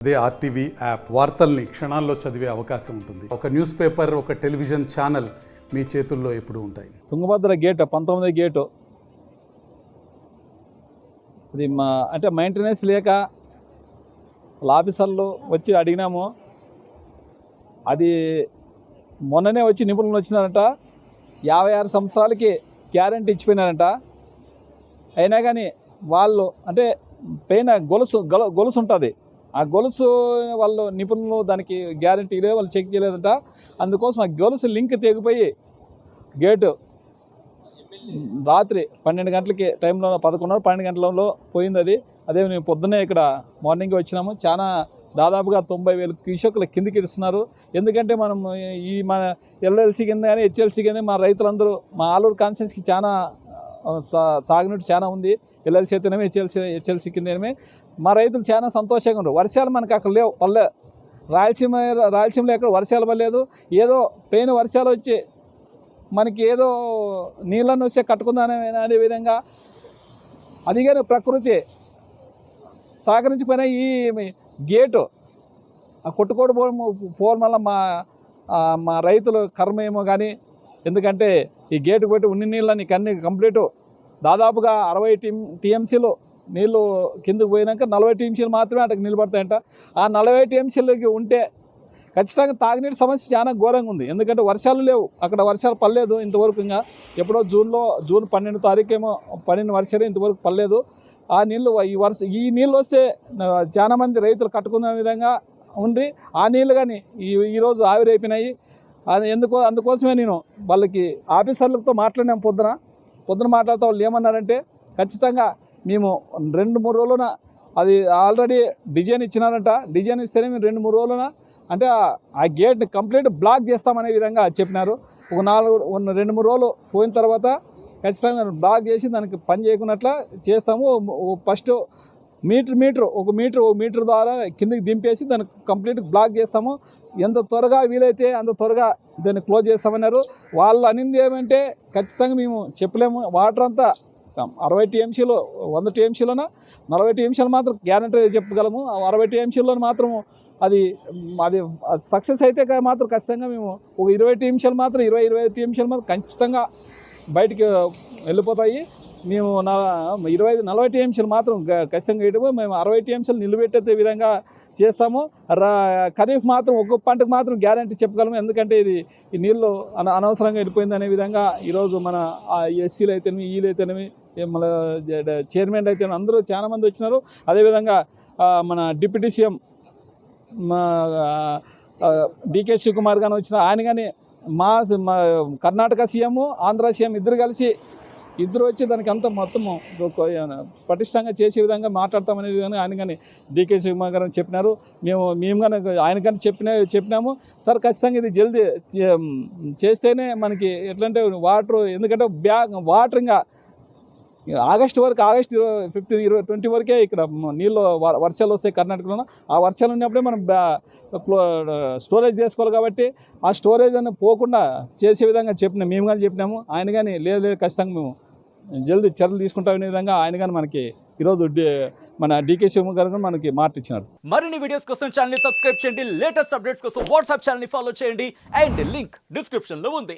అదే RTV app వార్తల్ని క్షణాల్లో చదివే అవకాశం ఉంటుంది. ఒక న్యూస్ పేపర్, ఒక టెలివిజన్ ఛానల్ మీ చేతుల్లో ఎప్పుడూ ఉంటాయి. తుంగభద్ర గేట్ 19 గేటు అది అంటే మెయింటెనెన్స్ లేక ఆఫీసర్లు వచ్చి అడిగినాము. అది మొన్ననే వచ్చి నిపుణులు వచ్చినారంట. 56 సంవత్సరాలకి గ్యారంటీ ఇచ్చిపోయినారంట. అయినా కానీ వాళ్ళు అంటే పైన గొలుసు ఉంటుంది. ఆ గొలుసు వాళ్ళు నిపుణులు దానికి గ్యారంటీ లేదు, వాళ్ళు చెక్ చేయలేదంట. అందుకోసం ఆ గొలుసు లింక్ తెగిపోయి గేటు రాత్రి 12 గంటలకి టైంలో 11:30-12 గంటలలో పోయింది. అదే మేము పొద్దున్నే ఇక్కడ మార్నింగ్ వచ్చినాము. చాలా దాదాపుగా 90,000 క్యూసెక్ల కిందికి ఇస్తున్నారు. ఎందుకంటే మనం ఈ మన ఎల్ఎల్సి కింద కానీ హెచ్ఎల్సి కింద మా రైతులందరూ మా ఆలూరు కాన్స్టిట్యున్సీకి చాలా సాగునీటి చాలా ఉంది. ఎల్ఎల్సి అయితేనేమి హెచ్ఎల్సి కిందనేమి మా రైతులు చాలా సంతోషంగా ఉన్నారు. వర్షాలు మనకు అక్కడ లేవు, పల్లె రాయలసీమలో ఎక్కడ వర్షాలు పడలేదు. ఏదో పైన వర్షాలు వచ్చి మనకి ఏదో నీళ్ళను వస్తే కట్టుకుందానే విధంగా అది కానీ ప్రకృతి సహకరించిపోయిన ఈ గేటు కొట్టుకోడు పోవడం వల్ల మా రైతులు కర్మ ఏమో కానీ. ఎందుకంటే ఈ గేటు పెట్టి ఉన్ని నీళ్ళని అన్ని కంప్లీటు దాదాపుగా 60 టీఎంసీలు నీళ్ళు కిందకు పోయినాక 40 టీఎంసీలు మాత్రమే అక్కడికి నిలబడతాయంట. ఆ 40 టీఎంసీలకి ఉంటే ఖచ్చితంగా తాగునీటి సమస్య చాలా ఘోరంగా ఉంది. ఎందుకంటే వర్షాలు లేవు, అక్కడ వర్షాలు పడలేదు ఇంతవరకు. ఇంకా ఎప్పుడో జూన్ 12 తారీఖు ఏమో పడిన వర్షాలు ఇంతవరకు పడలేదు. ఆ నీళ్ళు ఈ నీళ్ళు వస్తే చాలామంది రైతులు కట్టుకునే విధంగా ఉంది. ఆ నీళ్ళు కానీ ఈరోజు ఆవిరైపోయినాయి. అది అందుకోసమే నేను వాళ్ళకి ఆఫీసర్లతో మాట్లాడినాం. పొద్దున మాట్లాడుతూ వాళ్ళు ఏమన్నారంటే ఖచ్చితంగా మేము 2-3 రోజులన అది ఆల్రెడీ డిజైన్ ఇచ్చినారంట. డిజైన్ ఇస్తేనే మేము 2-3 రోజులన అంటే ఆ గేట్ని కంప్లీట్ బ్లాక్ చేస్తామనే విధంగా చెప్పినారు. ఒక 2-3 రోజులు పోయిన తర్వాత ఖచ్చితంగా బ్లాక్ చేసి దానికి పని చేయకున్నట్లా చేస్తాము. ఫస్ట్ ఒక మీటర్ ద్వారా కిందకి దింపేసి దాన్ని కంప్లీట్ బ్లాక్ చేస్తాము. ఎంత త్వరగా వీలైతే అంత త్వరగా దాన్ని క్లోజ్ చేస్తామన్నారు. వాళ్ళు అనింది ఏమంటే ఖచ్చితంగా మేము చెప్పలేము. వాటర్ అంతా 60 టీఎంసీలు 100 టీఎంసీలోన 40 టీఎంసీలు మాత్రం గ్యారంటీ చెప్పగలము. 60 టీఎంసీలో మాత్రం అది సక్సెస్ అయితే మాత్రం ఖచ్చితంగా మేము ఒక 20 టీఎంసీలు మాత్రం 20-25 టీఎంసీలు మాత్రం ఖచ్చితంగా బయటికి వెళ్ళిపోతాయి. మేము 40 టీఎంసీలు మాత్రం ఖచ్చితంగా వేయటము. మేము 60 టీఎంసీలు నిలబెట్టే విధంగా చేస్తాము. ఖరీఫ్ మాత్రం ఒక్కొక్క పంటకు మాత్రం గ్యారంటీ చెప్పగలము. ఎందుకంటే ఈ నీళ్ళు అనవసరంగా వెళ్ళిపోయింది అనే విధంగా ఈరోజు మన ఎస్సీలు అయితేనేమి, ఈలు అయితేనేమి, మన చైర్మన్ అయితేనేమి అందరూ చాలామంది వచ్చినారు. అదేవిధంగా మన డిప్యూటీ సీఎం డికే శివకుమార్ గారు వచ్చిన ఆయన కానీ మా కర్ణాటక సీఎం, ఆంధ్ర సీఎం ఇద్దరు వచ్చి దానికి అంతా మొత్తము పటిష్టంగా చేసే విధంగా మాట్లాడతామనే విధంగా ఆయన కానీ డీకే శివకుమార్ గారు చెప్పినారు. మేము కానీ ఆయన కానీ చెప్పినాము. సార్ ఖచ్చితంగా ఇది జల్దీ చేస్తేనే మనకి ఎట్లంటే ఎందుకంటే వాటర్ ఇంకా ఆగస్టు 15, 20 వరకే ఇక్కడ నీళ్ళు వర్షాలు వస్తాయి కర్ణాటకలో. ఆ వర్షాలు ఉన్నప్పుడే మనం స్టోరేజ్ చేసుకోవాలి. కాబట్టి ఆ స్టోరేజ్ అని పోకుండా చేసే విధంగా మేము కానీ చెప్పినాము. ఆయన కానీ లేదు ఖచ్చితంగా మేము జల్దీ చర్యలు తీసుకుంటామనే విధంగా ఆయన కానీ మనకి ఈరోజు మన డీకే శివకుమార్ గారు మనకి మాట ఇచ్చినారు. మరిన్ని వీడియోస్ కోసం ఛానల్ ని సబ్స్క్రైబ్ చేయండి. లేటెస్ట్ అప్డేట్స్ కోసం వాట్సాప్ ఛానల్ ని ఫాలో చేయండి. అండ్ లింక్ డిస్క్రిప్షన్ లో ఉంది.